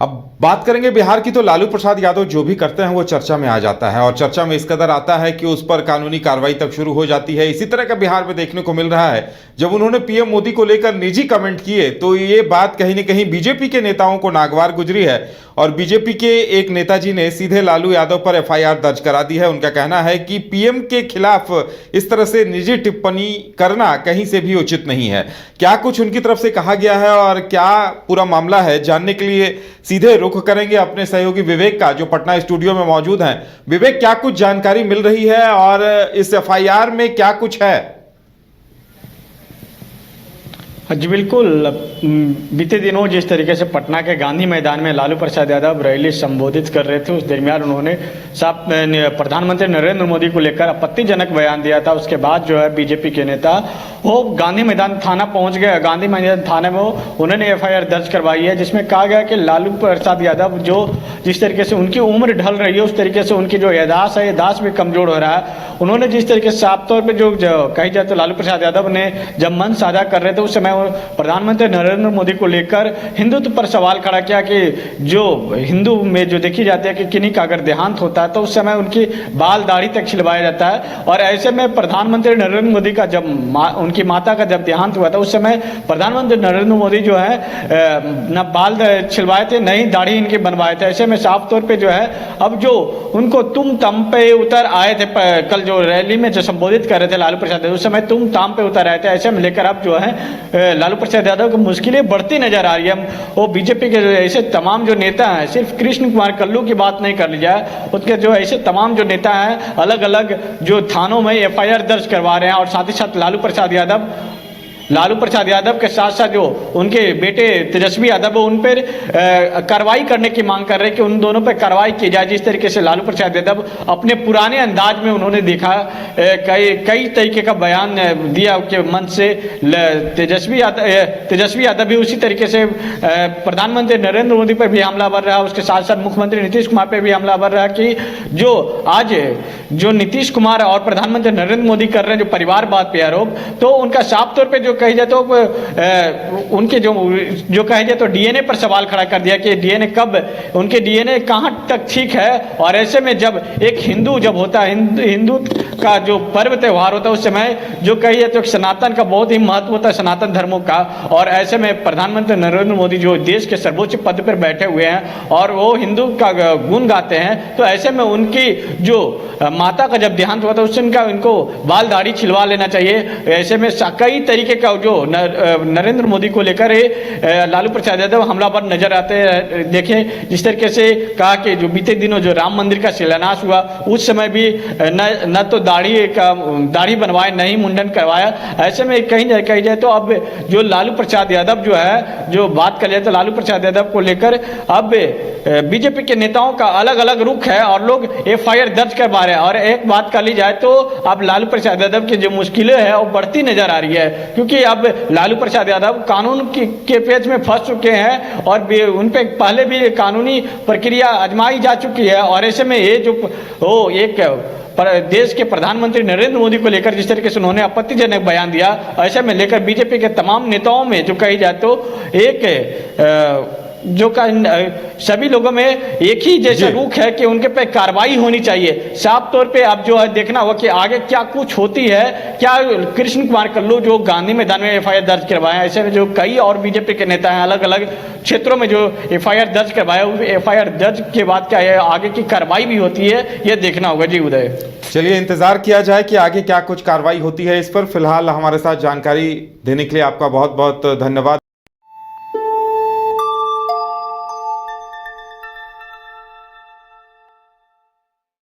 अब बात करेंगे बिहार की। तो लालू प्रसाद यादव जो भी करते हैं वो चर्चा में आ जाता है, और चर्चा में इस कदर आता है कि उस पर कानूनी कार्रवाई तक शुरू हो जाती है। इसी तरह का बिहार में देखने को मिल रहा है। जब उन्होंने पीएम मोदी को लेकर निजी कमेंट किए तो ये बात कहीं न कहीं बीजेपी के नेताओं को नागवार गुजरी है, और बीजेपी के एक नेताजी ने सीधे लालू यादव पर एफआईआर दर्ज करा दी है। उनका कहना है कि पीएम के खिलाफ इस तरह से निजी टिप्पणी करना कहीं से भी उचित नहीं है। क्या कुछ उनकी तरफ से कहा गया है और क्या पूरा मामला है, जानने के लिए सीधे रुख करेंगे अपने सहयोगी विवेक का, जो पटना स्टूडियो में मौजूद हैं। विवेक, क्या कुछ जानकारी मिल रही है और इस एफआईआर में क्या कुछ है? जी बिल्कुल। बीते दिनों जिस तरीके से पटना के गांधी मैदान में लालू प्रसाद यादव रैली संबोधित कर रहे थे, उस दरमियान उन्होंने साफ प्रधानमंत्री नरेंद्र मोदी को लेकर आपत्तिजनक बयान दिया था। उसके बाद जो है बीजेपी के नेता वो गांधी मैदान थाना पहुंच गए। गांधी मैदान थाने में उन्होंने एफआईआर दर्ज करवाई है, जिसमें कहा गया कि लालू प्रसाद यादव जो जिस तरीके से उनकी उम्र ढल रही है, उस तरीके से उनकी जो याददाश्त है, याददाश्त भी कमजोर हो रहा है। उन्होंने जिस तरीके से साफ तौर पर जो कही जाए तो लालू प्रसाद यादव ने जब मन साझा कर रहे थे उस समय प्रधानमंत्री नरेंद्र मोदी को लेकर हिंदुत्व पर सवाल खड़ा किया कि जो हिंदू में जो देखी जाती है कि किन्हीं का अगर देहांत होता है तो उस समय उनकी बाल दाढ़ी तक छिलवाया जाता है, और ऐसे में प्रधानमंत्री नरेंद्र मोदी का जब उनकी माता का जब देहांत हुआ था उस समय प्रधानमंत्री नरेंद्र मोदी जो है न बाल छिलवाए थे न ही दाढ़ी इनकी बनवाए थे। ऐसे में साफ तौर पर जो है अब जो उनको तुम तम पे उतर आए थे, कल जो रैली में जो संबोधित कर रहे थे लालू प्रसाद उस समय तुम ताम पे उतर आए थे। ऐसे में लेकर अब जो है लालू प्रसाद यादव को मुश्किलें बढ़ती नजर आ रही है। वो बीजेपी के जो ऐसे तमाम जो नेता हैं, सिर्फ कृष्ण कुमार कल्लू की बात नहीं कर ली जाए, उसके जो ऐसे तमाम जो नेता हैं अलग अलग जो थानों में एफआईआर दर्ज करवा रहे हैं, और साथ ही साथ लालू प्रसाद यादव के साथ साथ जो उनके बेटे तेजस्वी यादव उन पर कार्रवाई करने की मांग कर रहे हैं कि उन दोनों पर कार्रवाई की जाए। जिस तरीके से लालू प्रसाद यादव अपने पुराने अंदाज में उन्होंने देखा कई तरीके का बयान दिया के मन से, तेजस्वी यादव भी उसी तरीके से प्रधानमंत्री नरेंद्र मोदी पर भी हमलावर रहा, उसके साथ साथ मुख्यमंत्री नीतीश कुमार पर भी हमलावर रहा कि जो आज जो नीतीश कुमार और प्रधानमंत्री नरेंद्र मोदी कर रहे हैं जो परिवारवाद पे आरोप, तो उनका साफ तौर पे जो कही जाए तो उनके जो कहे जाए तो डीएनए पर सवाल खड़ा कर दिया कि डीएनए कब, उनके डीएनए कहां तक ठीक है। और ऐसे में जब एक हिंदू जब होता है, हिंदू का जो पर्व त्यौहार होता है उस समय जो कही जाए तो सनातन का बहुत ही महत्व होता है, सनातन धर्मों का। और ऐसे में प्रधानमंत्री नरेंद्र मोदी जो देश के सर्वोच्च पद पर बैठे हुए हैं और वो हिंदू का गुण गाते हैं, तो ऐसे में उनकी जो माता का जब देहांत हुआ था उस दिन का इनको बाल दाढ़ी छिलवा लेना चाहिए। ऐसे में कई तरीके का जो नरेंद्र मोदी को लेकर लालू प्रसाद यादव हमलावर नजर आते हैं। देखें जिस तरीके से कहा कि जो बीते दिनों जो राम मंदिर का शिलान्यास हुआ उस समय भी न तो दाढ़ी बनवाए न ही मुंडन करवाया। ऐसे में कही जाए तो अब जो लालू प्रसाद यादव जो है, जो बात कर जाए तो लालू प्रसाद यादव को लेकर अब बीजेपी के नेताओं का अलग अलग रुख है और लोग एफआईआर दर्ज करवा रहे हैं। और एक बात कर ली जाए तो अब लालू प्रसाद यादव की जो मुश्किलें हैं वो बढ़ती नजर आ रही है, क्योंकि अब लालू प्रसाद यादव कानून के पेच में फंस चुके हैं और उन पे पहले भी कानूनी प्रक्रिया आजमाई जा चुकी है। और ऐसे में ये जो एक देश के प्रधानमंत्री नरेंद्र मोदी को लेकर जिस तरीके से उन्होंने आपत्तिजनक बयान दिया, ऐसे में लेकर बीजेपी के तमाम नेताओं में जो कही जाए तो एक जो सभी लोगों में एक ही जैसा रुख है कि उनके पे कार्रवाई होनी चाहिए। साफ तौर पे अब जो है देखना होगा कि आगे क्या कुछ होती है। क्या कृष्ण कुमार कल्लू जो गांधी मैदान में एफआईआर दर्ज करवाए, ऐसे में जो कई और बीजेपी के नेता हैं अलग अलग क्षेत्रों में जो एफआईआर दर्ज करवाया, एफआईआर दर्ज के बाद क्या है आगे की कार्रवाई भी होती है, यह देखना होगा। जी उदय, चलिए इंतजार किया जाए कि आगे क्या कुछ कार्रवाई होती है इस पर। फिलहाल हमारे साथ जानकारी देने के लिए आपका बहुत बहुत धन्यवाद।